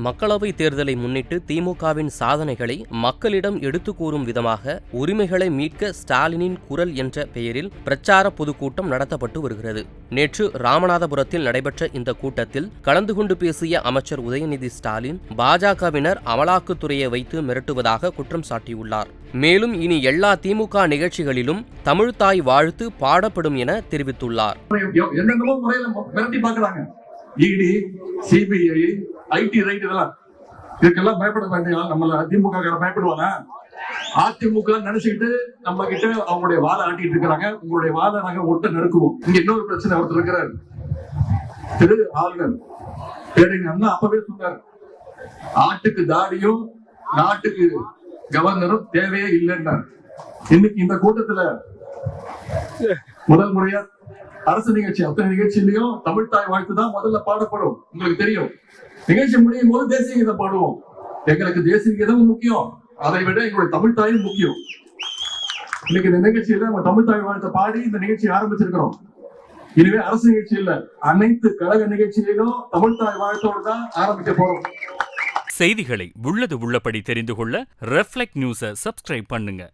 மக்களவைத் தேர்தலை முன்னிட்டு திமுகவின் சாதனைகளை மக்களிடம் எடுத்துக் கூறும் விதமாக உரிமைகளை மீட்க ஸ்டாலினின் குரல் என்ற பெயரில் பிரச்சார பொதுக்கூட்டம் நடத்தப்பட்டு வருகிறது. நேற்று ராமநாதபுரத்தில் நடைபெற்ற இந்த கூட்டத்தில் கலந்து கொண்டு பேசிய அமைச்சர் உதயநிதி ஸ்டாலின் பாஜகவினர் அமலாக்கத்துறையை வைத்து மிரட்டுவதாக குற்றம் சாட்டியுள்ளார். மேலும் இனி எல்லா திமுக நிகழ்ச்சிகளிலும் தமிழ்த்தாய் வாழ்த்து பாடப்படும் என தெரிவித்துள்ளார். இடி, சிபிஐ, ஐடி ரைட் இதெல்லாம் இதுக்கெல்லாம் பயப்பட வேண்டிய நம்மள திமுக பயப்படுவாங்க. அதிமுக நினைச்சுக்கிட்டு நம்ம கிட்ட அவங்களுடைய வாழை ஆட்டிட்டு இருக்கிறாங்க. உங்களுடைய வாழை நாங்க ஒட்ட நெருக்குவோம். இங்க இன்னொரு பிரச்சனை ஒருத்தர் இருக்கிறார், திரு ஆளுநர் பேருங்க. அப்பவே சொன்னார், ஆட்டுக்கு தாடியும் நாட்டுக்கு கவர்னரும் தேவையே இல்லைன்னார். இன்னைக்கு இந்த கூட்டத்துல முதல் முறையா அரசு நிகழ்ச்சி அத்தனை நிகழ்ச்சியிலையும் தமிழ்த்தாய் வாழ்த்து தான் முதல்ல பாடப்படும். உங்களுக்கு தெரியும், நிகழ்ச்சி முடியும் போது தேசிய கீதம் பாடுவோம். எங்களுக்கு தேசிய கீதமும் முக்கியம், அதை விட எங்களுடைய தமிழ்த்தாயும் முக்கியம். இன்னைக்கு இந்த நிகழ்ச்சியில நம்ம தமிழ்த்தாய் வாழ்த்தை பாடி இந்த நிகழ்ச்சி ஆரம்பிச்சிருக்கிறோம். இதுவே அரசு நிகழ்ச்சி இல்ல, அனைத்து கழக நிகழ்ச்சியிலும் தமிழ்த்தாய் வாழ்த்தோடு தான் ஆரம்பிக்க போறோம். செய்திகளை உள்ளது உள்ளபடி தெரிந்து கொள்ள ரெஃப்ளெக்ட் நியூஸை சப்ஸ்கிரைப் பண்ணுங்க.